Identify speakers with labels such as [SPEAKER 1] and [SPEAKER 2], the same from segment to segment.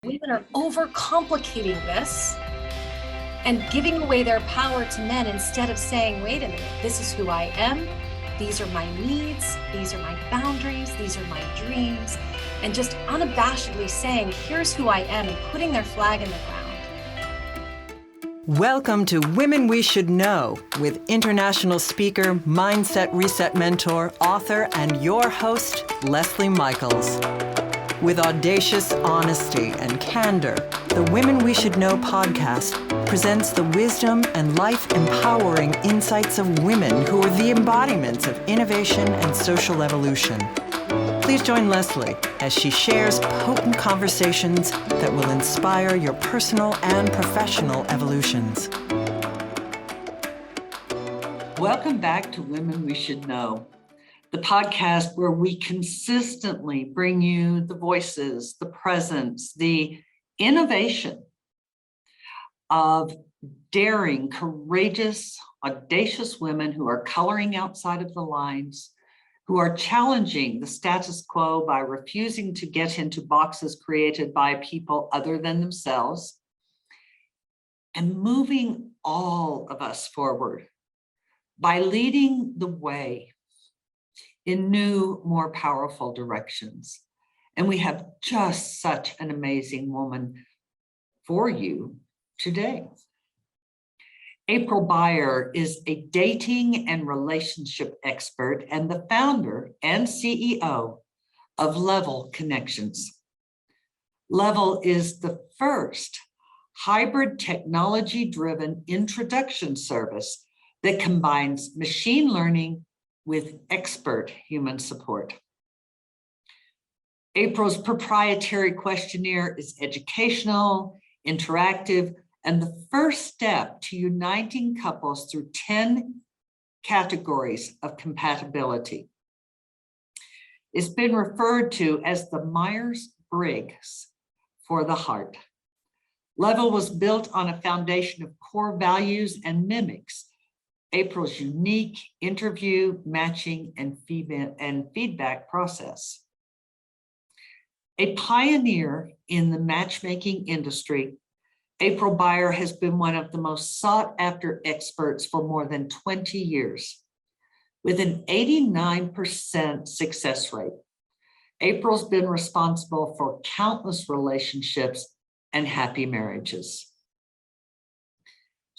[SPEAKER 1] Women are overcomplicating this and giving away their power to men instead of saying, wait a minute, this is who I am. These are my needs. These are my boundaries. These are my dreams. And just unabashedly saying, here's who I am, and putting their flag in the ground.
[SPEAKER 2] Welcome to Women We Should Know with international speaker, mindset reset mentor, author, and your host, Leslie Michaels. With audacious honesty and candor, the Women We Should Know podcast presents the wisdom and life-empowering insights of women who are the embodiments of innovation and social evolution. Please join Leslie as she shares potent conversations that will inspire your personal and professional evolutions.
[SPEAKER 3] Welcome back to Women We Should Know, the podcast where we consistently bring you the voices, the presence, the innovation of daring, courageous, audacious women who are coloring outside of the lines, who are challenging the status quo by refusing to get into boxes created by people other than themselves, and moving all of us forward by leading the way in new, more powerful directions. And we have just such an amazing woman for you today. April Beyer is a dating and relationship expert and the founder and CEO of Level Connections. Level is the first hybrid technology-driven introduction service that combines machine learning with expert human support. April's proprietary questionnaire is educational, interactive, and the first step to uniting couples through 10 categories of compatibility. It's been referred to as the Myers-Briggs for the heart. Level was built on a foundation of core values and mimics April's unique interview, matching, and feedback process. A pioneer in the matchmaking industry, April Beyer has been one of the most sought-after experts for more than 20 years. With an 89% success rate, April's been responsible for countless relationships and happy marriages.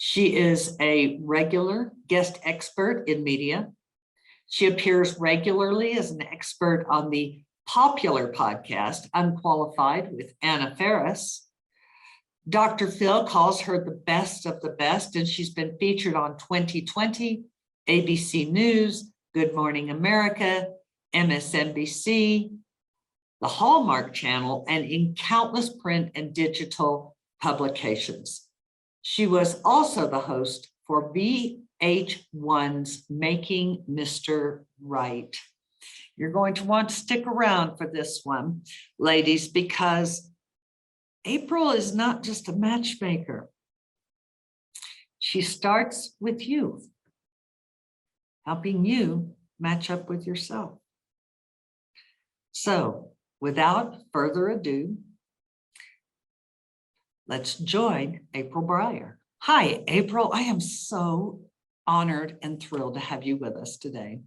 [SPEAKER 3] She is a regular guest expert in media. She appears regularly as an expert on the popular podcast, Unqualified with Anna Faris. Dr. Phil calls her the best of the best, and she's been featured on 2020, ABC News, Good Morning America, MSNBC, the Hallmark Channel, and in countless print and digital publications. She was also the host for VH1's Making Mr. Right. You're going to want to stick around for this one, ladies, because April is not just a matchmaker. She starts with you, helping you match up with yourself. So, without further ado, let's join April Beyer. Hi, April. I am so honored and thrilled to have you with us today.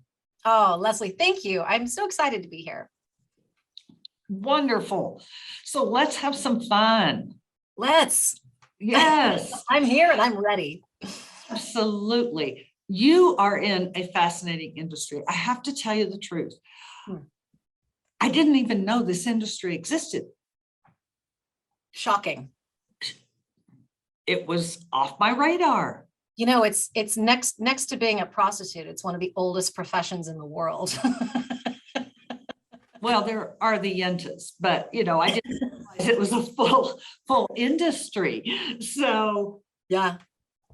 [SPEAKER 1] Oh, Leslie, thank you. I'm so excited to be here.
[SPEAKER 3] Wonderful. So let's have some fun.
[SPEAKER 1] Let's.
[SPEAKER 3] Yes.
[SPEAKER 1] I'm here and I'm ready.
[SPEAKER 3] Absolutely. You are in a fascinating industry. I have to tell you the truth. I didn't even know this industry existed.
[SPEAKER 1] Shocking.
[SPEAKER 3] It was off my radar.
[SPEAKER 1] You know, it's next to being a prostitute. It's one of the oldest professions in the world.
[SPEAKER 3] Well, there are the yentas, but I didn't realize it was a full industry. So
[SPEAKER 1] yeah.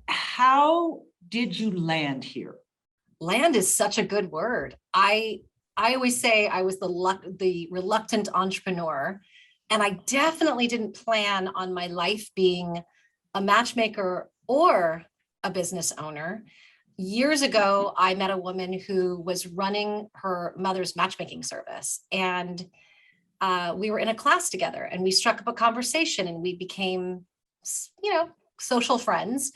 [SPEAKER 3] How did you land here?
[SPEAKER 1] Land is such a good word. I always say I was the reluctant entrepreneur, and I definitely didn't plan on my life being a matchmaker or a business owner. Years ago, I met a woman who was running her mother's matchmaking service, and we were in a class together and we struck up a conversation and we became, social friends.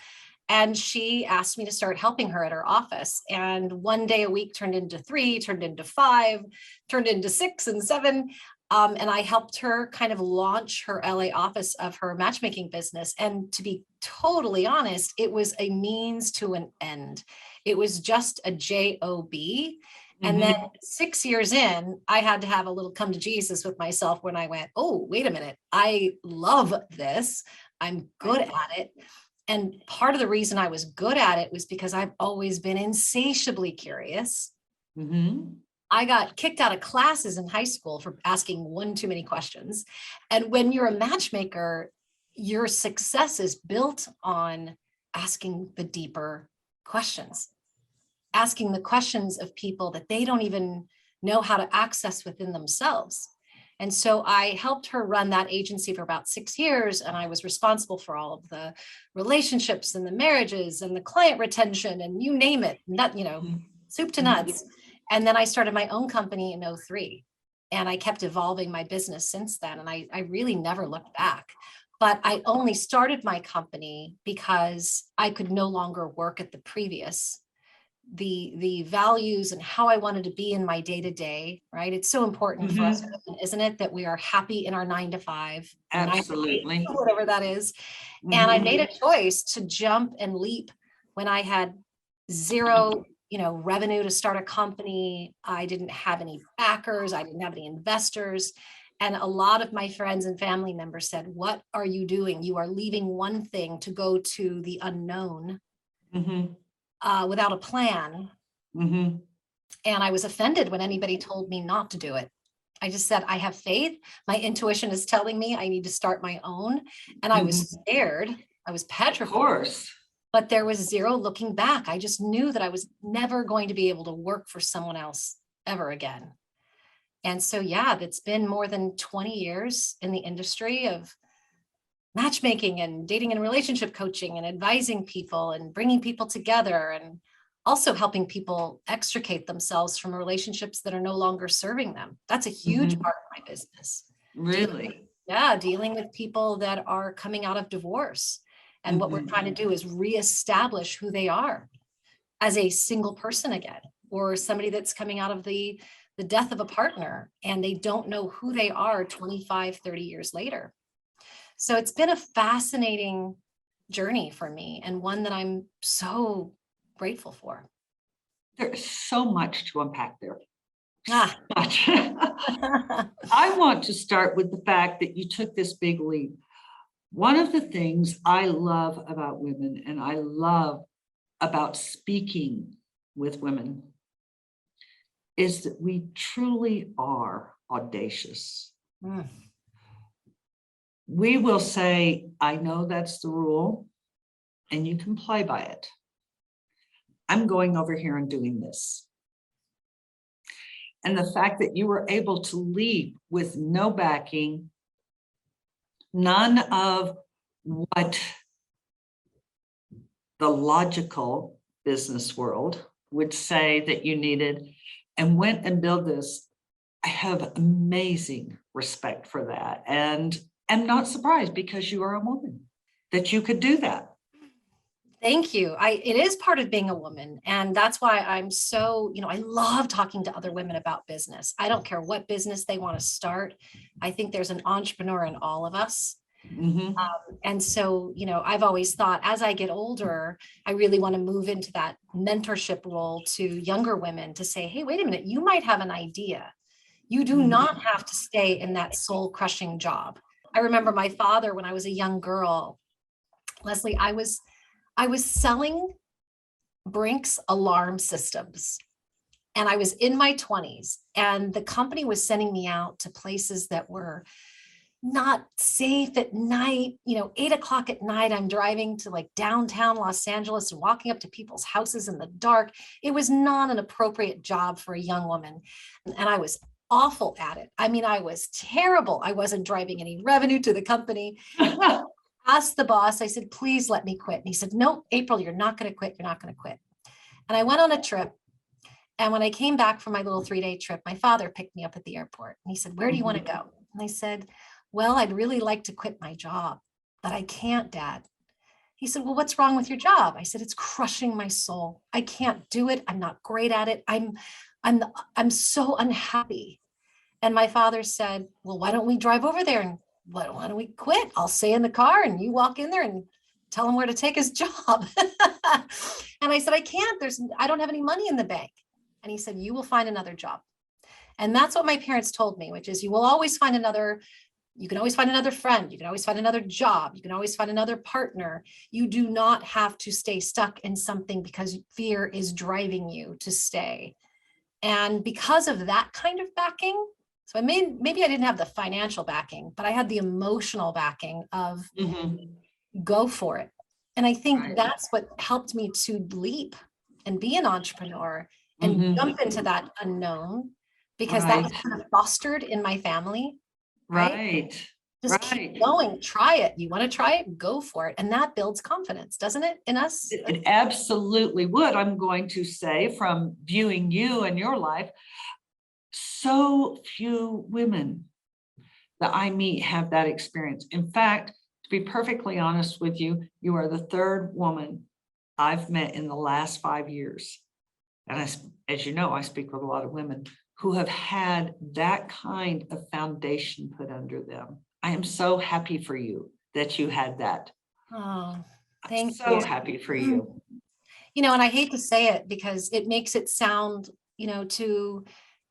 [SPEAKER 1] And she asked me to start helping her at her office. And one day a week turned into 3, turned into 5, turned into 6 and 7. And I helped her kind of launch her LA office of her matchmaking business. And to be totally honest, it was a means to an end. It was just a job. And then 6 years in, I had to have a little come to Jesus with myself when I went, oh, wait a minute. I love this. I'm good at it. And part of the reason I was good at it was because I've always been insatiably curious. I got kicked out of classes in high school for asking one too many questions. And when you're a matchmaker, your success is built on asking the deeper questions, asking the questions of people that they don't even know how to access within themselves. And so I helped her run that agency for about 6 years. And I was responsible for all of the relationships and the marriages and the client retention and you name it, soup to nuts. And then I started my own company in 2003. And I kept evolving my business since then. And I really never looked back. But I only started my company because I could no longer work at the previous. The values and how I wanted to be in my day-to-day, right? It's so important for us, isn't it, that we are happy in our 9 to 5,
[SPEAKER 3] Absolutely,
[SPEAKER 1] 9 to 8, whatever that is. And I made a choice to jump and leap when I had zero, revenue to start a company. I didn't have any backers. I didn't have any investors. And a lot of my friends and family members said, what are you doing? You are leaving one thing to go to the unknown. Without a plan. And I was offended when anybody told me not to do it. I just said, I have faith. My intuition is telling me I need to start my own. And I was scared. I was petrified. Of course. But there was zero looking back. I just knew that I was never going to be able to work for someone else ever again. And so, that's been more than 20 years in the industry of matchmaking and dating and relationship coaching and advising people and bringing people together and also helping people extricate themselves from relationships that are no longer serving them. That's a huge part of my business.
[SPEAKER 3] Really?
[SPEAKER 1] Dealing with people that are coming out of divorce. And what we're trying to do is reestablish who they are as a single person again, or somebody that's coming out of the death of a partner and they don't know who they are 25, 30 years later. So it's been a fascinating journey for me and one that I'm so grateful for.
[SPEAKER 3] There's so much to unpack there. Much. I want to start with the fact that you took this big leap. One of the things I love about women and I love about speaking with women is that we truly are audacious. We will say, I know that's the rule, and you can play by it. I'm going over here and doing this. And the fact that you were able to leap with no backing, none of what the logical business world would say that you needed, and went and built this. I have amazing respect for that. And I'm not surprised because you are a woman that you could do that.
[SPEAKER 1] Thank you. It is part of being a woman. And that's why I'm so, I love talking to other women about business. I don't care what business they want to start. I think there's an entrepreneur in all of us. And so, I've always thought as I get older, I really want to move into that mentorship role to younger women to say, hey, wait a minute, you might have an idea. You do not have to stay in that soul crushing job. I remember my father when I was a young girl, Leslie, I was selling Brinks alarm systems and I was in my 20s and the company was sending me out to places that were not safe at night. 8:00 at night, I'm driving to like downtown Los Angeles and walking up to people's houses in the dark. It was not an appropriate job for a young woman. And I was awful at it. I mean, I was terrible. I wasn't driving any revenue to the company. Asked the boss, I said, please let me quit. And he said, no, April, you're not going to quit. You're not going to quit. And I went on a trip And when I came back from my little 3-day trip, my father picked me up at the airport and he said, "Where do you want to go?" And I said, "Well, I'd really like to quit my job, but I can't, Dad." He said, "Well, what's wrong with your job?" I said, "It's crushing my soul. I can't do it. I'm not great at it. I'm so unhappy." And my father said, "Well, why don't we drive over there and why don't we quit? I'll stay in the car and you walk in there and tell him where to take his job." And I said, "I can't. I don't have any money in the bank." And he said, "You will find another job." And that's what my parents told me, which is you will always find you can always find another friend. You can always find another job. You can always find another partner. You do not have to stay stuck in something because fear is driving you to stay. And because of that kind of backing, so maybe I didn't have the financial backing, but I had the emotional backing of go for it. And I think that's what helped me to leap and be an entrepreneur and jump into that unknown, because that was kind of fostered in my family. Right. Just keep going, try it. You want to try it, go for it. And that builds confidence, doesn't it, in us?
[SPEAKER 3] It absolutely would. I'm going to say, from viewing you and your life, so few women that I meet have that experience. In fact, to be perfectly honest with you, you are the third woman I've met in the last 5 years. And as you know, I speak with a lot of women who have had that kind of foundation put under them. I am so happy for you that you had that.
[SPEAKER 1] Oh, thank you.
[SPEAKER 3] So happy for you.
[SPEAKER 1] And I hate to say it because it makes it sound, to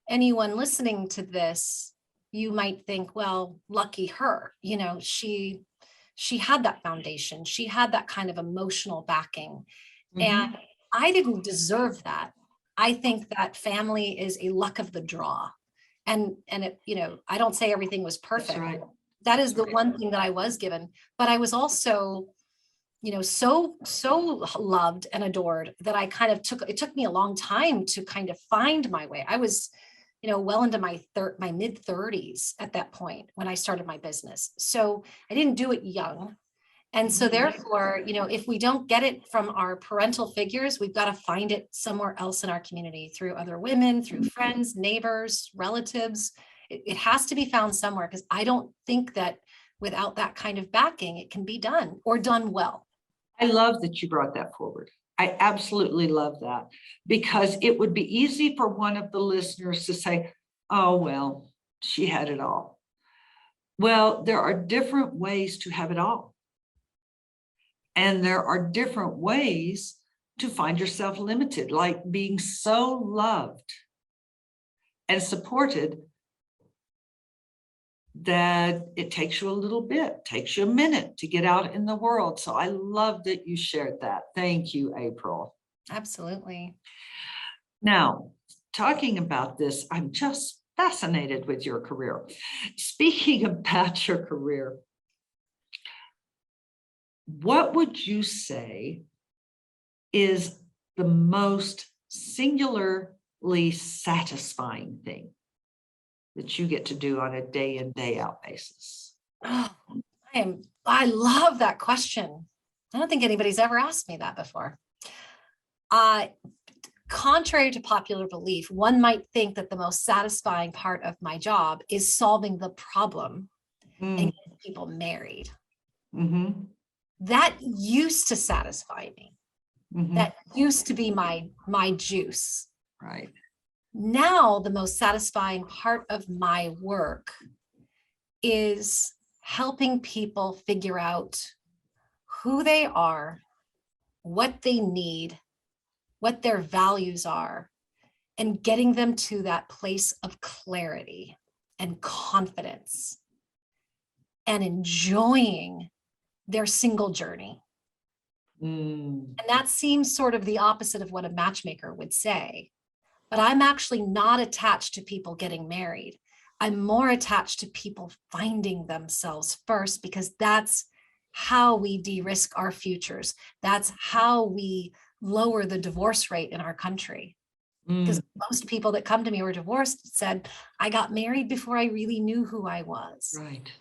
[SPEAKER 1] anyone listening to this, you might think, well, lucky her, she had that foundation. She had that kind of emotional backing. And I didn't deserve that. I think that family is a luck of the draw. And it, I don't say everything was perfect.
[SPEAKER 3] That's right.
[SPEAKER 1] That is the one thing that I was given, but I was also, so loved and adored that I kind of it took me a long time to kind of find my way. I was, well into my mid 30s at that point when I started my business. So I didn't do it young. And so therefore, if we don't get it from our parental figures, we've got to find it somewhere else in our community, through other women, through friends, neighbors, relatives. It has to be found somewhere, because I don't think that without that kind of backing, it can be done or done well.
[SPEAKER 3] I love that you brought that forward. I absolutely love that, because it would be easy for one of the listeners to say, "Oh, well, she had it all." Well, there are different ways to have it all. And there are different ways to find yourself limited, like being so loved and supported that it takes you a little bit, takes you a minute to get out in the world. So I love that you shared that. Thank you, April.
[SPEAKER 1] Absolutely.
[SPEAKER 3] Now, talking about this, I'm just fascinated with your career. Speaking about your career, what would you say is the most singularly satisfying thing that you get to do on a day in, day out basis?
[SPEAKER 1] Oh, I love that question. I don't think anybody's ever asked me that before. Contrary to popular belief, one might think that the most satisfying part of my job is solving the problem and getting people married. That used to satisfy me. That used to be my juice.
[SPEAKER 3] Right.
[SPEAKER 1] Now, the most satisfying part of my work is helping people figure out who they are, what they need, what their values are, and getting them to that place of clarity and confidence and enjoying their single journey. And that seems sort of the opposite of what a matchmaker would say. But I'm actually not attached to people getting married. I'm more attached to people finding themselves first, because that's how we de-risk our futures. That's how we lower the divorce rate in our country. Because most people that come to me who are divorced said, "I got married before I really knew who I was."
[SPEAKER 3] Right.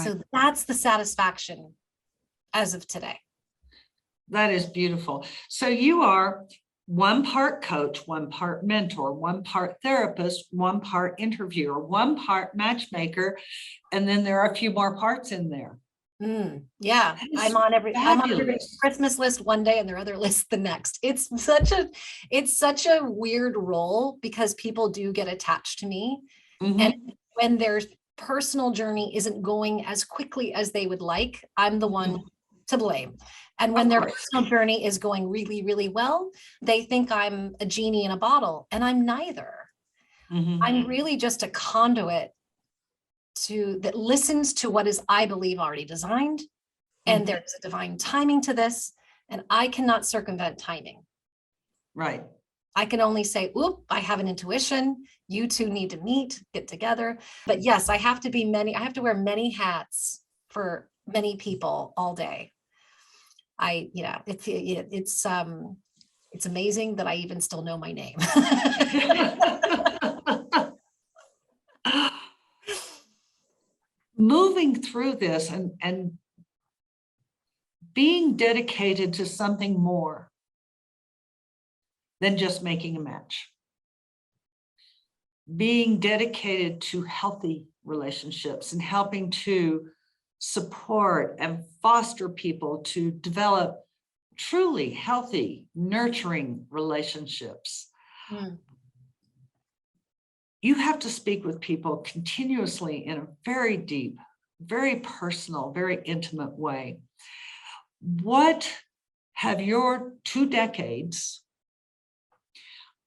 [SPEAKER 1] So that's the satisfaction as of today.
[SPEAKER 3] That is beautiful. So you are one part coach, one part mentor, one part therapist, one part interviewer, one part matchmaker, and then there are a few more parts in there.
[SPEAKER 1] Yeah,
[SPEAKER 3] That is
[SPEAKER 1] I'm on everybody's
[SPEAKER 3] fabulous.
[SPEAKER 1] Christmas list one day and their other list the next. It's such a weird role because people do get attached to me.
[SPEAKER 3] Mhm.
[SPEAKER 1] And when their personal journey isn't going as quickly as they would like, I'm the one to blame. And when
[SPEAKER 3] Of
[SPEAKER 1] their
[SPEAKER 3] course.
[SPEAKER 1] personal journey is going really, really well, they think I'm a genie in a bottle, and I'm neither.
[SPEAKER 3] Mhm.
[SPEAKER 1] I'm really just a conduit that listens to what is, I believe, already designed. And
[SPEAKER 3] Mhm.
[SPEAKER 1] there's a divine timing to this, and I cannot circumvent timing.
[SPEAKER 3] Right.
[SPEAKER 1] I can only say, oop, I have an intuition. You two need to meet, get together. But yes, I have to wear many hats for many people all day. It's amazing that I even still know my name.
[SPEAKER 3] Moving through this and being dedicated to something more than just making a match. Being dedicated to healthy relationships and helping to support and foster people to develop truly healthy, nurturing relationships.
[SPEAKER 1] Mm.
[SPEAKER 3] You have to speak with people continuously in a very deep, very personal, very intimate way. What have your 2 decades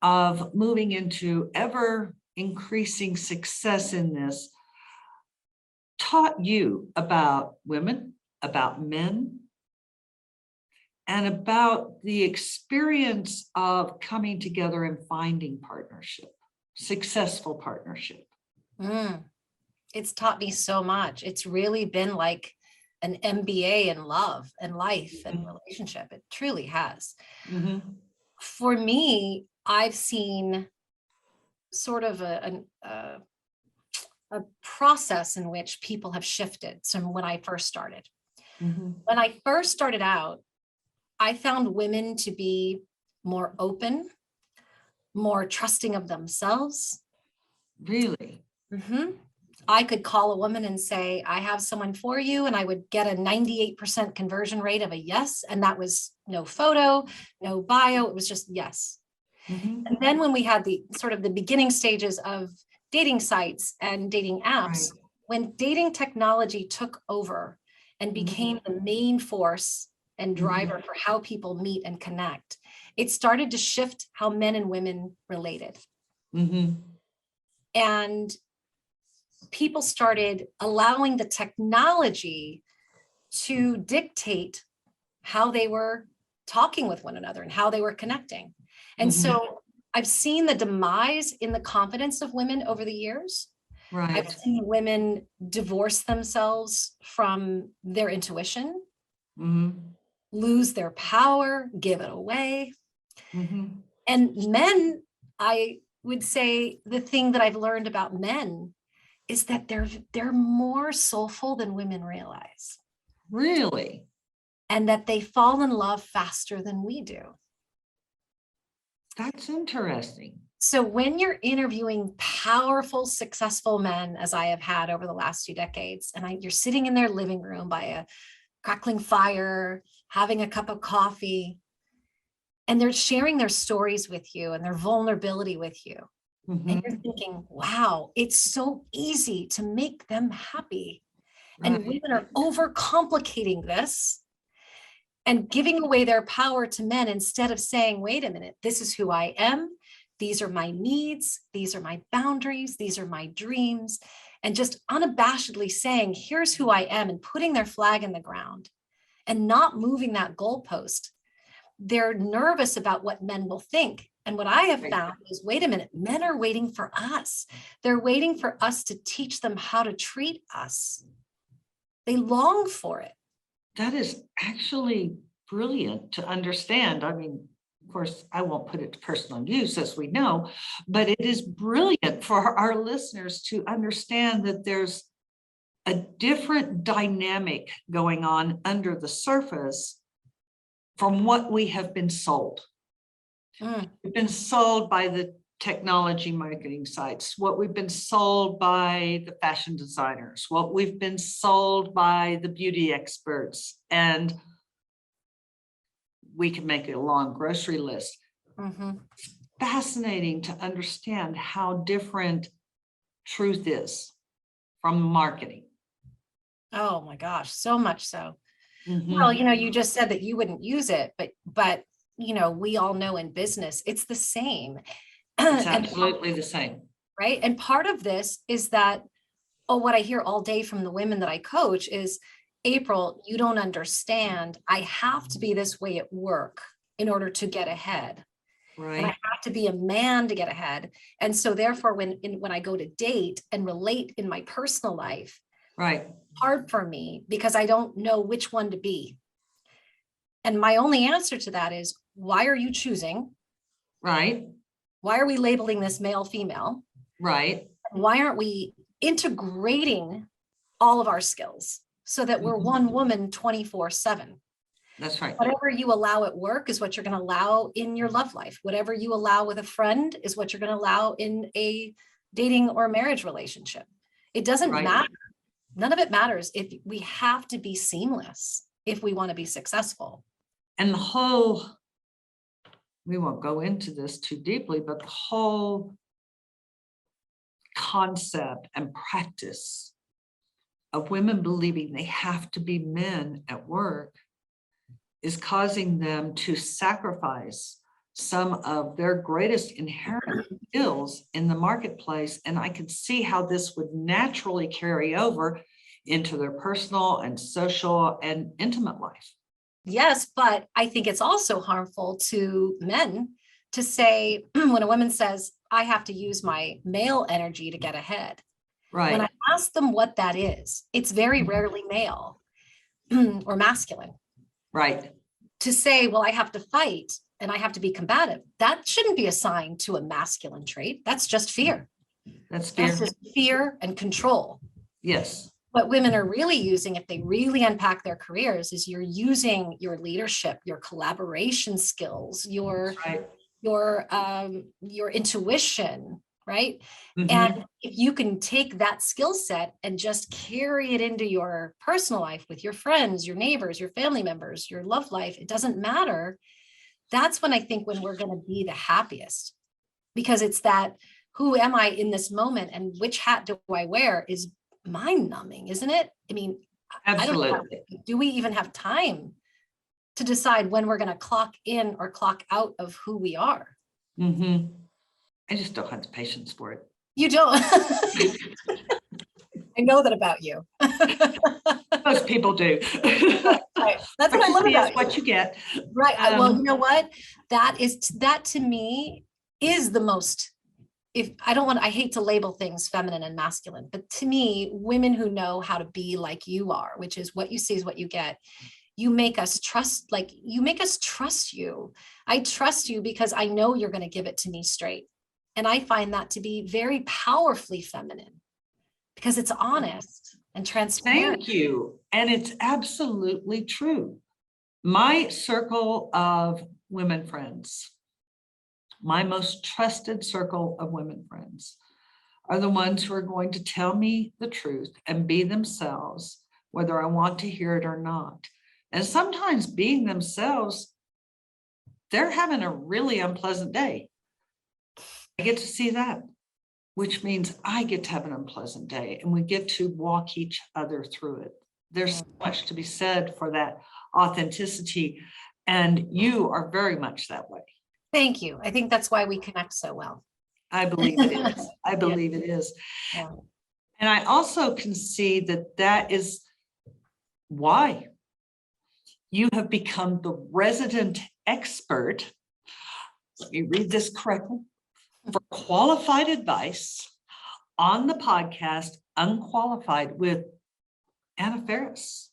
[SPEAKER 3] of moving into ever increasing success in this taught you about women, about men, and about the experience of coming together and finding partnership, successful partnership?
[SPEAKER 1] Mm. It's taught me so much. It's really been like an MBA in love and life and relationship. It truly has.
[SPEAKER 3] Mhm.
[SPEAKER 1] For me, I've seen sort of a process in which people have shifted from when I first started.
[SPEAKER 3] Mhm.
[SPEAKER 1] When I first started out, I found women to be more open, more trusting of themselves.
[SPEAKER 3] Really?
[SPEAKER 1] Mhm. I could call a woman and say, I have someone for you, and I would get a 98% conversion rate of a yes. And that was no photo, no bio. It was just yes.
[SPEAKER 3] Mhm.
[SPEAKER 1] And then when we had the sort of the beginning stages of dating sites and dating apps,
[SPEAKER 3] Right.
[SPEAKER 1] when dating technology took over and
[SPEAKER 3] Mhm.
[SPEAKER 1] became the main force and driver for how people meet and connect, it started to shift how men and women related.
[SPEAKER 3] Mhm.
[SPEAKER 1] And people started allowing the technology to dictate how they were talking with one another and how they were connecting. And
[SPEAKER 3] Mhm.
[SPEAKER 1] so I've seen the demise in the confidence of women over the years. I've
[SPEAKER 3] Right.
[SPEAKER 1] seen women divorce themselves from their intuition,
[SPEAKER 3] Mhm.
[SPEAKER 1] lose their power, give it away.
[SPEAKER 3] Mhm.
[SPEAKER 1] And men, I would say the thing that I've learned about men is that they're more soulful than women realize,
[SPEAKER 3] Really?
[SPEAKER 1] and that they fall in love faster than we do.
[SPEAKER 3] That's interesting.
[SPEAKER 1] So when you're interviewing powerful, successful men, as I have had over the last 2 decades, and you're sitting in their living room by a crackling fire, having a cup of coffee, and they're sharing their stories with you and their vulnerability with you, and you're
[SPEAKER 3] Mhm.
[SPEAKER 1] thinking, wow, it's so easy to make them happy. And
[SPEAKER 3] Right.
[SPEAKER 1] women are overcomplicating this and giving away their power to men instead of saying, wait a minute, this is who I am. These are my needs. These are my boundaries. These are my dreams. And just unabashedly saying, here's who I am, and putting their flag in the ground and not moving that goalpost. They're nervous about what men will think. And what I have
[SPEAKER 3] Right.
[SPEAKER 1] found is, wait a minute, men are waiting for us. They're waiting for us to teach them how to treat us. They long for it.
[SPEAKER 3] That is actually brilliant to understand. I mean, of course, I won't put it to personal use, as we know, but it is brilliant for our listeners to understand that there's a different dynamic going on under the surface from what we have been sold. We've been sold by the technology marketing sites, what we've been sold by the fashion designers, what we've been sold by the beauty experts, and we can make a long grocery list. Fascinating to understand how different truth is from marketing.
[SPEAKER 1] Oh my gosh, so much so.
[SPEAKER 3] Mhm.
[SPEAKER 1] Well, you just said that you wouldn't use it, but we all know in business, it's the same.
[SPEAKER 3] It's
[SPEAKER 1] And
[SPEAKER 3] absolutely the same.
[SPEAKER 1] right. And part of this is that, what I hear all day from the women that I coach is, April, you don't understand. I have to be this way at work in order to get ahead. And I
[SPEAKER 3] Right.
[SPEAKER 1] have to be a man to get ahead. And so therefore, when I go to date and relate in my personal life,
[SPEAKER 3] Right.
[SPEAKER 1] hard for me because I don't know which one to be. And my only answer to that is, why are you choosing?
[SPEAKER 3] Right.
[SPEAKER 1] Why are we labeling this male, female?
[SPEAKER 3] Right.
[SPEAKER 1] Why aren't we integrating all of our skills so that we're one woman 24/7?
[SPEAKER 3] That's right.
[SPEAKER 1] Whatever you allow at work is what you're going to allow in your love life. Whatever you allow with a friend is what you're going to allow in a dating or marriage relationship. It doesn't
[SPEAKER 3] Right.
[SPEAKER 1] matter. None of it matters. If we have to be seamless if we want to be successful.
[SPEAKER 3] And we won't go into this too deeply, but the whole concept and practice of women believing they have to be men at work is causing them to sacrifice some of their greatest inherent skills in the marketplace. And I could see how this would naturally carry over into their personal and social and intimate life.
[SPEAKER 1] Yes, but I think it's also harmful to men to say, when a woman says, I have to use my male energy to get ahead. When I
[SPEAKER 3] Right.
[SPEAKER 1] ask them what that is, it's very rarely male or masculine.
[SPEAKER 3] Right.
[SPEAKER 1] To say, well, I have to fight and I have to be combative, that shouldn't be assigned to a masculine trait. That's just fear.
[SPEAKER 3] That's fear.
[SPEAKER 1] That's just fear and control.
[SPEAKER 3] Yes.
[SPEAKER 1] What women are really using, if they really unpack their careers, is you're using your leadership, your collaboration skills, your
[SPEAKER 3] Right.
[SPEAKER 1] your intuition, right?
[SPEAKER 3] Mhm.
[SPEAKER 1] And if you can take that skill set and just carry it into your personal life with your friends, your neighbors, your family members, your love life, it doesn't matter. That's when I think when we're going to be the happiest, because it's that, who am I in this moment and which hat do I wear is mind numbing, isn't it? I mean, I don't know,
[SPEAKER 3] Absolutely.
[SPEAKER 1] do we even have time to decide when we're going to clock in or clock out of who we are?
[SPEAKER 3] Mhm. I just don't have the patience for it.
[SPEAKER 1] You don't. I know that about you.
[SPEAKER 3] Most people do.
[SPEAKER 1] Right. That's what
[SPEAKER 3] What
[SPEAKER 1] I
[SPEAKER 3] you
[SPEAKER 1] love
[SPEAKER 3] see
[SPEAKER 1] about
[SPEAKER 3] is what you get.
[SPEAKER 1] Right. Well, you
[SPEAKER 3] Um,
[SPEAKER 1] know what? That to me is the most, I hate to label things feminine and masculine, but to me, women who know how to be like you are, which is what you see is what you get. You make us trust, you make us trust you. I trust you because I know you're going to give it to me straight. And I find that to be very powerfully feminine because it's honest and transparent.
[SPEAKER 3] Thank you. And it's absolutely true. My circle of women friends, my most trusted circle of women friends, are the ones who are going to tell me the truth and be themselves, whether I want to hear it or not. And sometimes being themselves, they're having a really unpleasant day. I get to see that, which means I get to have an unpleasant day and we get to walk each other through it. There's so much to be said for that authenticity. And you are very much that way.
[SPEAKER 1] Thank you. I think that's why we connect so well.
[SPEAKER 3] I believe it is. I believe it is.
[SPEAKER 1] Yeah.
[SPEAKER 3] And I also can see that that is why you have become the resident expert. Let me read this correctly. For qualified advice on the podcast, Unqualified with Anna Ferris.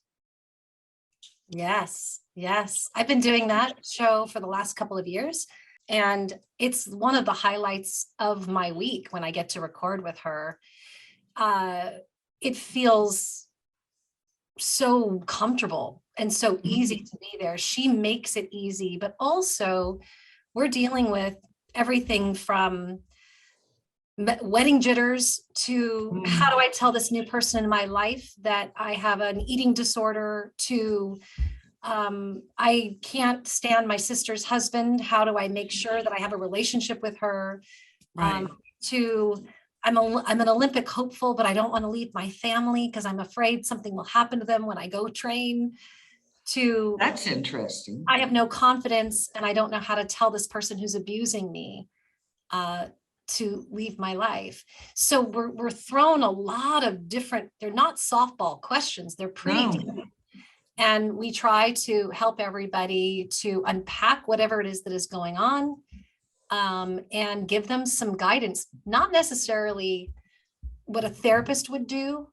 [SPEAKER 1] Yes, yes. I've been doing that show for the last couple of years. And it's one of the highlights of my week when I get to record with her. It feels so comfortable and so easy to be there. She makes it easy, but also we're dealing with everything from wedding jitters to how do I tell this new person in my life that I have an eating disorder, to I can't stand my sister's husband. How do I make sure that I have a relationship with her?
[SPEAKER 3] Right.
[SPEAKER 1] To I'm an Olympic hopeful, but I don't want to leave my family because I'm afraid something will happen to them when I go train. To
[SPEAKER 3] That's interesting.
[SPEAKER 1] I have no confidence and I don't know how to tell this person who's abusing me to leave my life. So we're thrown a lot of different, they're not softball questions, they're pretty
[SPEAKER 3] No.
[SPEAKER 1] deep. And we try to help everybody to unpack whatever it is that is going on, and give them some guidance, not necessarily what a therapist would do,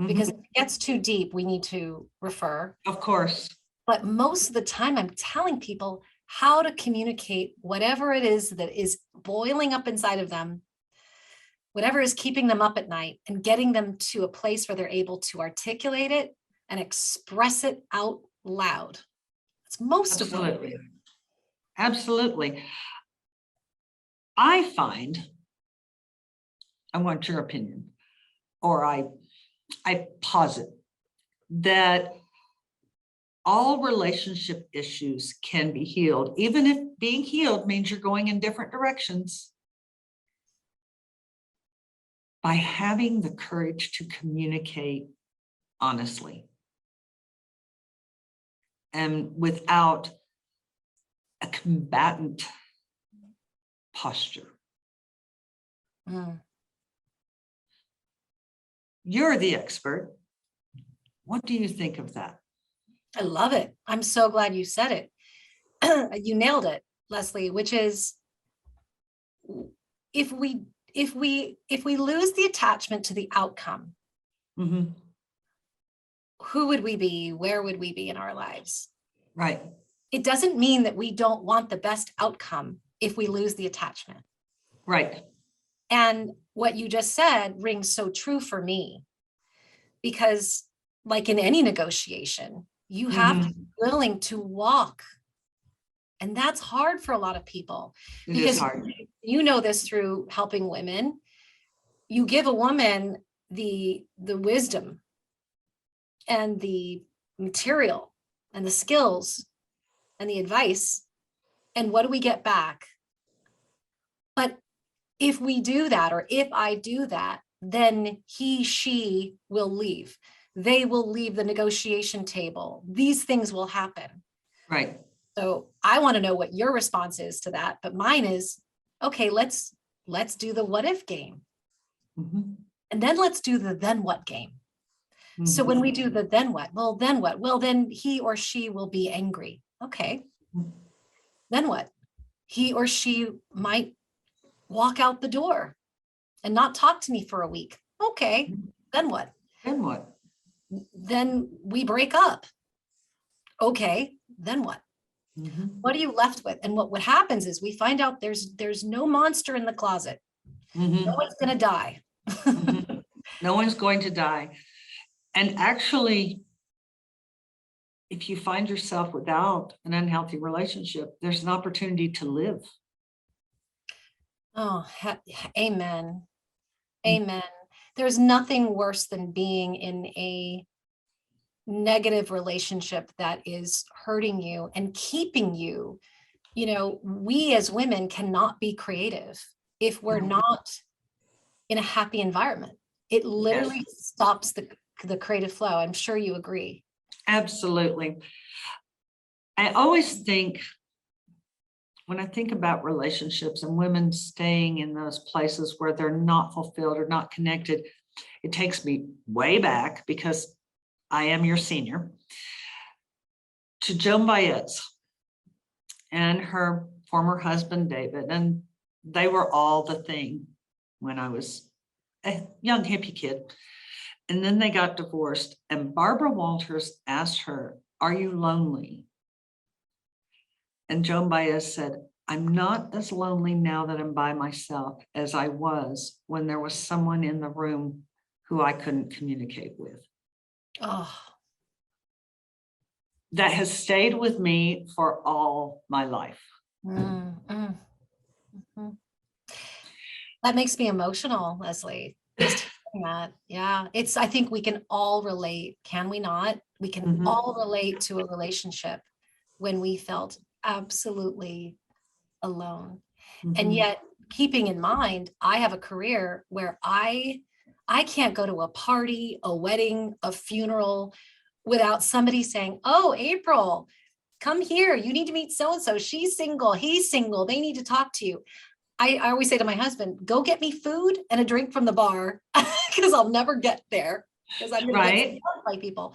[SPEAKER 1] because if it gets too deep, we need to refer.
[SPEAKER 3] Of course.
[SPEAKER 1] But most of the time, I'm telling people how to communicate whatever it is that is boiling up inside of them, whatever is keeping them up at night, and getting them to a place where they're able to articulate it and express it out loud. That's most of what we do.
[SPEAKER 3] Absolutely. I find, I want your opinion, or I posit that all relationship issues can be healed, even if being healed means you're going in different directions, by having the courage to communicate honestly and without a combatant posture. You're the expert. What do you think of that?
[SPEAKER 1] I love it. I'm so glad you said it. You nailed it, Leslie, which is if we lose the attachment to the outcome, who would we be? Where would we be in our lives?
[SPEAKER 3] Right.
[SPEAKER 1] It doesn't mean that we don't want the best outcome if we lose the attachment.
[SPEAKER 3] Right.
[SPEAKER 1] And what you just said rings so true for me, because like in any negotiation, you have to be willing to walk. And that's hard for a lot of people.
[SPEAKER 3] It
[SPEAKER 1] because
[SPEAKER 3] is hard.
[SPEAKER 1] You know this through helping women. You give a woman the wisdom and the material and the skills and the advice. And what do we get back? But if we do that, or if I do that, then she will leave. They will leave the negotiation table. These things will happen.
[SPEAKER 3] Right.
[SPEAKER 1] So I want to know what your response is to that. But mine is, okay, let's do the what if game. And then let's do the then what game. So when we do the then what? Well, then what? Well, then he or she will be angry. Okay. Then what? He or she might walk out the door and not talk to me for a week. Okay. Then what?
[SPEAKER 3] Then what?
[SPEAKER 1] Then we break up. Okay. Then what? What are you left with? And what happens is we find out there's no monster in the closet. No one's going to die.
[SPEAKER 3] No one's going to die. And actually, if you find yourself without an unhealthy relationship, there's an opportunity to live.
[SPEAKER 1] Oh, amen. Amen. There's nothing worse than being in a negative relationship that is hurting you and keeping you. You know, we as women cannot be creative if we're not in a happy environment. It literally stops the creative flow. I'm sure you agree.
[SPEAKER 3] Absolutely. I always think, when I think about relationships and women staying in those places where they're not fulfilled or not connected, it takes me way back, because I am your senior, to Joan Baez and her former husband, David. And they were all the thing when I was a young hippie kid. And then they got divorced, and Barbara Walters asked her, "Are you lonely?" And Joan Baez said, "I'm not as lonely now that I'm by myself as I was when there was someone in the room who I couldn't communicate with."
[SPEAKER 1] Oh,
[SPEAKER 3] That has stayed with me for all my life.
[SPEAKER 1] That makes me emotional, Leslie. Just hearing that. Yeah. I think we can all relate, can we not? We can
[SPEAKER 3] Mhm.
[SPEAKER 1] all relate to a relationship when we felt absolutely alone. And
[SPEAKER 3] Mhm.
[SPEAKER 1] yet, keeping in mind, I have a career where I can't go to a party, a wedding, a funeral without somebody saying, "Oh, April, come here. You need to meet so and so. She's single. He's single. They need to talk to you." I always say to my husband, "Go get me food and a drink from the bar," because I'll never get there because I'm going to get
[SPEAKER 3] Right.
[SPEAKER 1] surrounded by people.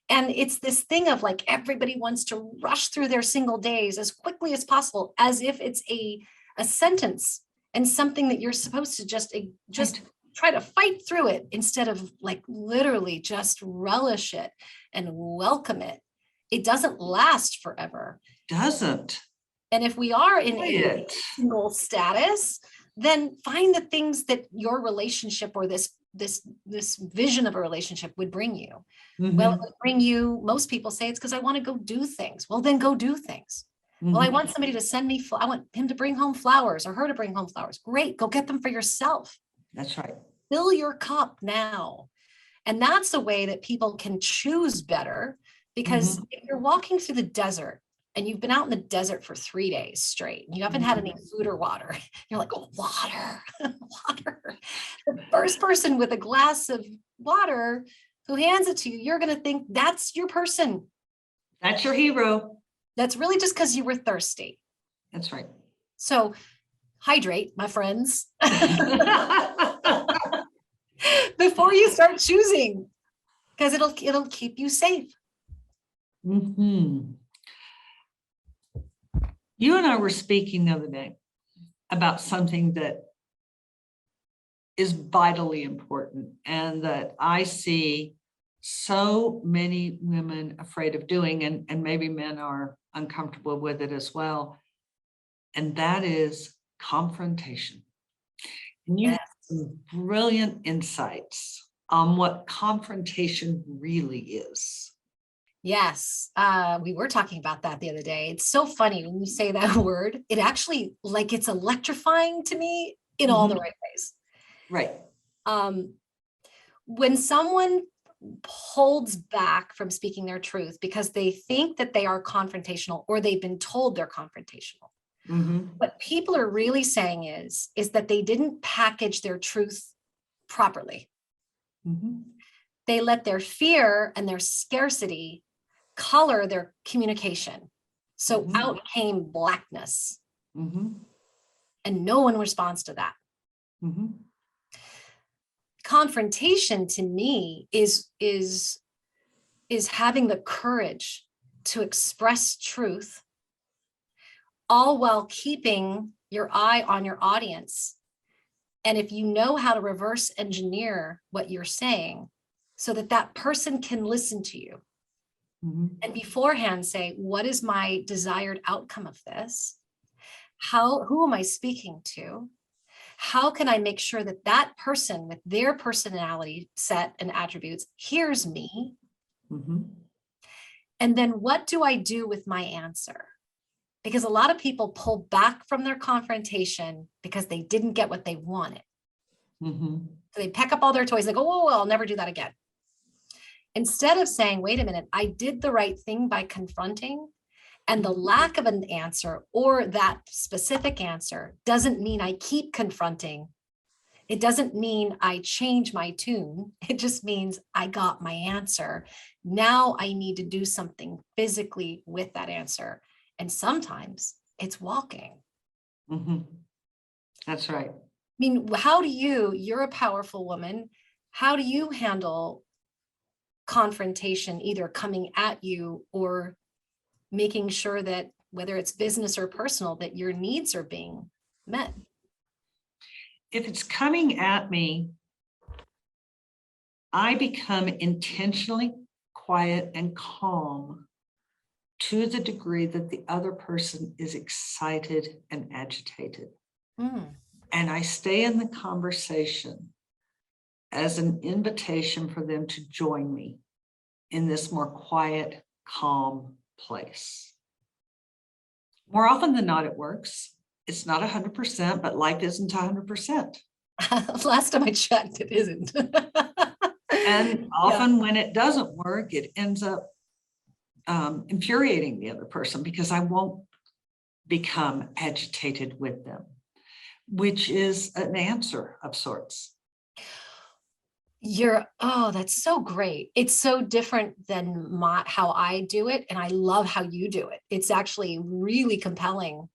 [SPEAKER 1] And it's this thing of like everybody wants to rush through their single days as quickly as possible, as if it's a sentence and something that you're supposed to just
[SPEAKER 3] Right.
[SPEAKER 1] try to fight through it instead of like literally just relish it and welcome it. It doesn't last forever.
[SPEAKER 3] Doesn't.
[SPEAKER 1] And if we are in a
[SPEAKER 3] Quiet.
[SPEAKER 1] single status, then find the things that your relationship or this vision of a relationship would bring you. Well, it
[SPEAKER 3] Mhm.
[SPEAKER 1] would bring you, most people say it's because I want to go do things. Well, then go do things. Well, I
[SPEAKER 3] Mhm.
[SPEAKER 1] want somebody to send me, I want him to bring home flowers or her to bring home flowers. Great, go get them for yourself.
[SPEAKER 3] That's right.
[SPEAKER 1] Fill your cup now. And that's a way that people can choose better, because
[SPEAKER 3] Mhm.
[SPEAKER 1] if you're walking through the desert and you've been out in the desert for 3 days straight and you haven't had any food or water, you're like, "Oh, water, water." The first person with a glass of water who hands it to you, you're going to think that's your person.
[SPEAKER 3] That's your hero.
[SPEAKER 1] That's really just because you were thirsty.
[SPEAKER 3] That's right.
[SPEAKER 1] So hydrate, my friends, before you start choosing, because it'll keep you safe.
[SPEAKER 3] Mhm. You and I were speaking the other day about something that is vitally important and that I see so many women afraid of doing, and maybe men are uncomfortable with it as well. And that is confrontation. And you have some brilliant insights on what confrontation really is.
[SPEAKER 1] Yes, we were talking about that the other day. It's so funny when you say that word. It actually, like, it's electrifying to me in all the
[SPEAKER 3] Mhm.
[SPEAKER 1] right ways.
[SPEAKER 3] Right.
[SPEAKER 1] Um, when someone holds back from speaking their truth because they think that they are confrontational or they've been told they're confrontational,
[SPEAKER 3] Mhm.
[SPEAKER 1] what people are really saying is that they didn't package their truth properly.
[SPEAKER 3] Mhm.
[SPEAKER 1] They let their fear and their scarcity color their communication. So
[SPEAKER 3] Mhm.
[SPEAKER 1] out came blackness,
[SPEAKER 3] Mhm.
[SPEAKER 1] and no one responds to that.
[SPEAKER 3] Mhm.
[SPEAKER 1] Confrontation to me is having the courage to express truth, all while keeping your eye on your audience. And if you know how to reverse engineer what you're saying so that that person can listen to you
[SPEAKER 3] Mhm.
[SPEAKER 1] and beforehand say, what is my desired outcome of this? Who am I speaking to? How can I make sure that that person with their personality set and attributes hears me?
[SPEAKER 3] Mhm.
[SPEAKER 1] And then what do I do with my answer? Because a lot of people pull back from their confrontation because they didn't get what they wanted.
[SPEAKER 3] Mhm.
[SPEAKER 1] So they pack up all their toys, they go, "Oh, I'll never do that again." Instead of saying, wait a minute, I did the right thing by confronting, and the lack of an answer or that specific answer doesn't mean I keep confronting. It doesn't mean I change my tune. It just means I got my answer. Now I need to do something physically with that answer. And sometimes it's walking.
[SPEAKER 3] Mhm. That's right.
[SPEAKER 1] I mean, you're a powerful woman. How do you handle confrontation, either coming at you or making sure that whether it's business or personal, that your needs are being met?
[SPEAKER 3] If it's coming at me, I become intentionally quiet and calm to the degree that the other person is excited and agitated.
[SPEAKER 1] Mm,
[SPEAKER 3] And I stay in the conversation as an invitation for them to join me in this more quiet, calm place. More often than not, it works. It's not 100%, but life isn't 100%.
[SPEAKER 1] Last time I checked, it isn't.
[SPEAKER 3] And
[SPEAKER 1] Yeah.
[SPEAKER 3] often when it doesn't work, it ends up infuriating the other person because I won't become agitated with them, which is an answer of sorts.
[SPEAKER 1] Oh, that's so great. It's so different than how I do it. And I love how you do it. It's actually really compelling.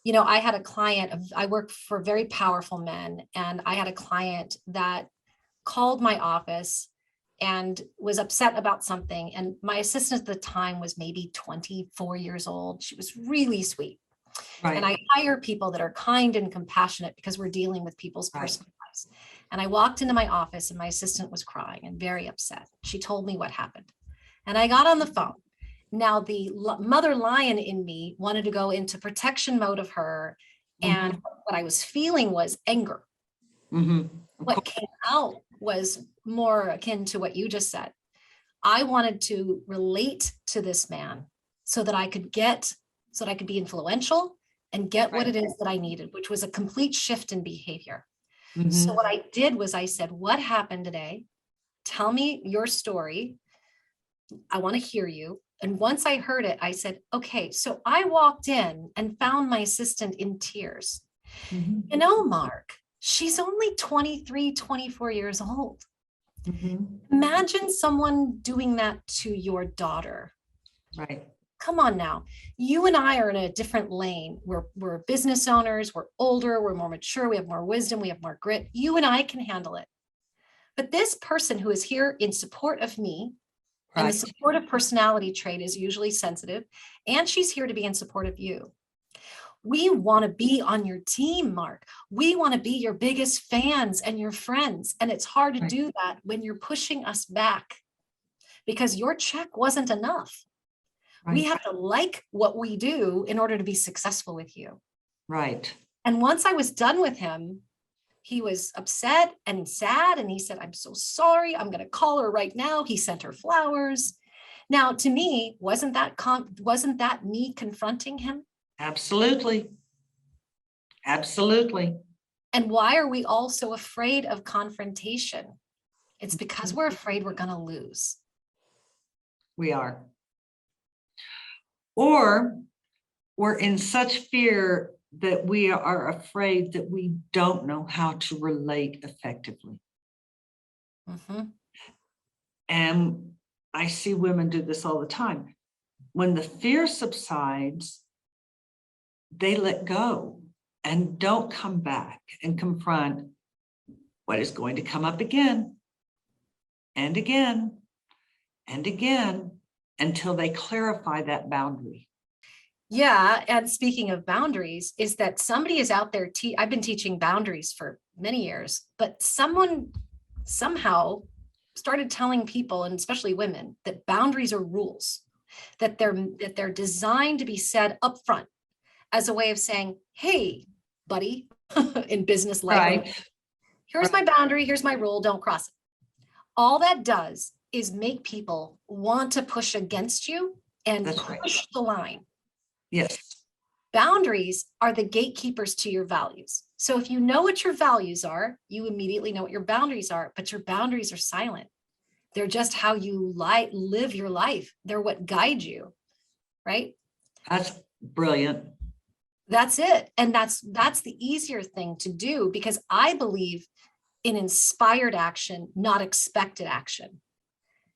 [SPEAKER 1] You know, I had a client, I work for very powerful men, and I had a client that called my office and was upset about something. And my assistant at the time was maybe 24 years old. She was really sweet. And I
[SPEAKER 3] Right.
[SPEAKER 1] hire people that are kind and compassionate because we're dealing with people's
[SPEAKER 3] Right.
[SPEAKER 1] personal lives. And I walked into my office and my assistant was crying and very upset. She told me what happened. And I got on the phone. Now, the mother lion in me wanted to go into protection mode of her. And what I was feeling was anger. What came out was more akin to what you just said. I wanted to relate to this man so that I could be influential and get what
[SPEAKER 3] Right.
[SPEAKER 1] it is that I needed, which was a complete shift in behavior. So
[SPEAKER 3] Mhm.
[SPEAKER 1] what I did was I said, what happened today? Tell me your story. I want to hear you. And once I heard it, I said, okay, so I walked in and found my assistant in tears.
[SPEAKER 3] Mhm.
[SPEAKER 1] You know, Mark, she's only 23, 24 years old.
[SPEAKER 3] Mhm.
[SPEAKER 1] Imagine someone doing that to your daughter.
[SPEAKER 3] Right.
[SPEAKER 1] Come on now. You and I are in a different lane. We're business owners, we're older, we're more mature, we have more wisdom, we have more grit. You and I can handle it. But this person who is here in support of me, and the
[SPEAKER 3] Right.
[SPEAKER 1] supportive personality trait is usually sensitive, and she's here to be in support of you. We want to be on your team, Mark. We want to be your biggest fans and your friends. And it's hard to
[SPEAKER 3] Right.
[SPEAKER 1] do that when you're pushing us back because your check wasn't enough. We
[SPEAKER 3] Right.
[SPEAKER 1] have to like what we do in order to be successful with you.
[SPEAKER 3] Right.
[SPEAKER 1] And once I was done with him, he was upset and sad. And he said, I'm so sorry. I'm going to call her right now. He sent her flowers. Now, to me, wasn't that me confronting him?
[SPEAKER 3] Absolutely. Absolutely.
[SPEAKER 1] And why are we all so afraid of confrontation? It's because we're afraid we're going to lose.
[SPEAKER 3] We are. Or we're in such fear that we are afraid that we don't know how to relate effectively.
[SPEAKER 1] Mhm.
[SPEAKER 3] And I see women do this all the time. When the fear subsides, they let go and don't come back and confront what is going to come up again and again and again until they clarify that boundary.
[SPEAKER 1] Yeah. And speaking of boundaries, is that somebody is out there. I've been teaching boundaries for many years, but someone somehow started telling people, and especially women, that boundaries are rules, that they're designed to be said up front as a way of saying, hey, buddy, in business language,
[SPEAKER 3] Right.
[SPEAKER 1] here's my boundary, here's my rule, don't cross it. All that does is make people want to push against you and
[SPEAKER 3] That's
[SPEAKER 1] push
[SPEAKER 3] right.
[SPEAKER 1] the line.
[SPEAKER 3] Yes.
[SPEAKER 1] Boundaries are the gatekeepers to your values. So if you know what your values are, you immediately know what your boundaries are, but your boundaries are silent. They're just how you live your life. They're what guide you, right?
[SPEAKER 3] That's brilliant.
[SPEAKER 1] That's it. And that's the easier thing to do because I believe in inspired action, not expected action.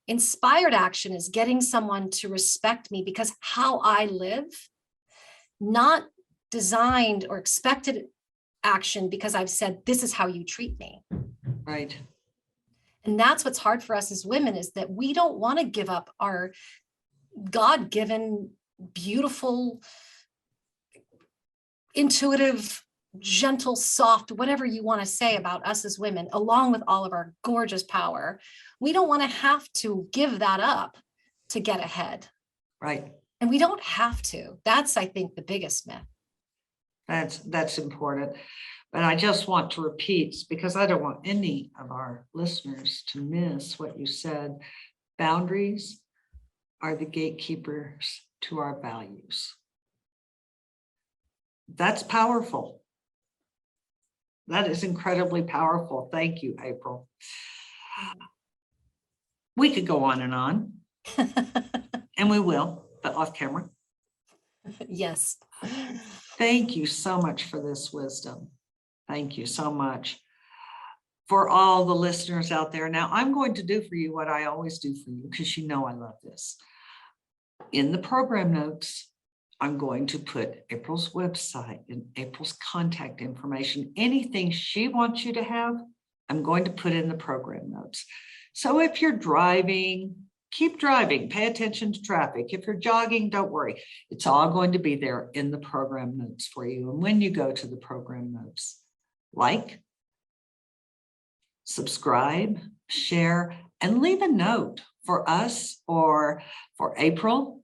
[SPEAKER 1] Inspired action is getting someone to respect me because how I live, not designed or expected action because I've said, this is how you treat me.
[SPEAKER 3] Right.
[SPEAKER 1] And that's what's hard for us as women is that we don't want to give up our God-given, beautiful, intuitive, gentle, soft, whatever you want to say about us as women, along with all of our gorgeous power. We don't want to have to give that up to get ahead.
[SPEAKER 3] Right.
[SPEAKER 1] And we don't have to. That's, I think, the biggest myth.
[SPEAKER 3] That's important. But I just want to repeat because I don't want any of our listeners to miss what you said. Boundaries are the gatekeepers to our values. That's powerful. That is incredibly powerful. Thank you, April. We could go on, and we will, but off camera.
[SPEAKER 1] Yes.
[SPEAKER 3] Thank you so much for this wisdom. Thank you so much. For all the listeners out there. Now, I'm going to do for you what I always do for you, because you know I love this. In the program notes, I'm going to put April's website and April's contact information. Anything she wants you to have, I'm going to put in the program notes. So if you're driving, keep driving, pay attention to traffic. If you're jogging, don't worry. It's all going to be there in the program notes for you. And when you go to the program notes, like, subscribe, share, and leave a note for us or for April.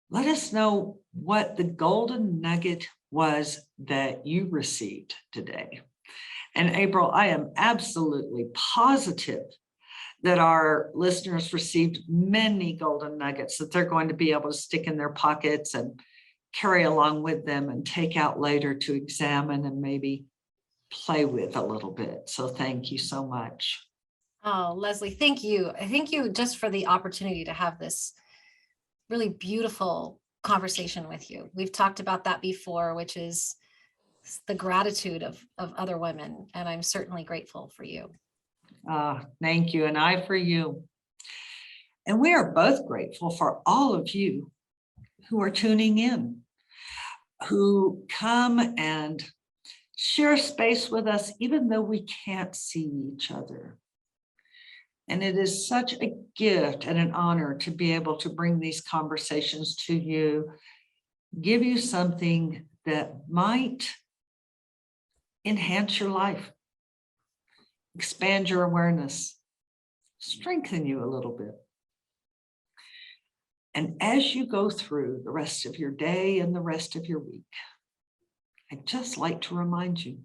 [SPEAKER 3] Let us know what the golden nugget was that you received today. And April, I am absolutely positive that our listeners received many golden nuggets that they're going to be able to stick in their pockets and carry along with them and take out later to examine and maybe play with a little bit. So thank you so much.
[SPEAKER 1] Oh, Leslie, thank you. Thank you just for the opportunity to have this really beautiful conversation with you. We've talked about that before, which is the gratitude of other women. And I'm certainly grateful for you.
[SPEAKER 3] Thank you. And I for you. And we are both grateful for all of you who are tuning in, who come and share space with us, even though we can't see each other. And it is such a gift and an honor to be able to bring these conversations to you, give you something that might enhance your life, expand your awareness, strengthen you a little bit. And as you go through the rest of your day and the rest of your week, I'd just like to remind you,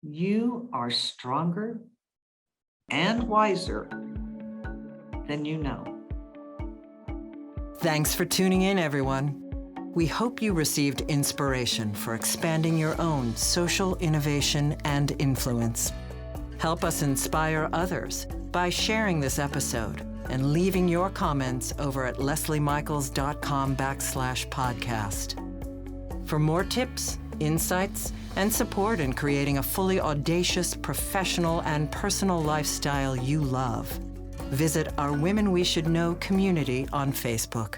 [SPEAKER 3] you are stronger and wiser than you know.
[SPEAKER 2] Thanks for tuning in, everyone. We hope you received inspiration for expanding your own social innovation and influence. Help us inspire others by sharing this episode and leaving your comments over at lesliemichaels.com/podcast. For more tips, insights, and support in creating a fully audacious, professional, and personal lifestyle you love, visit our Women We Should Know community on Facebook.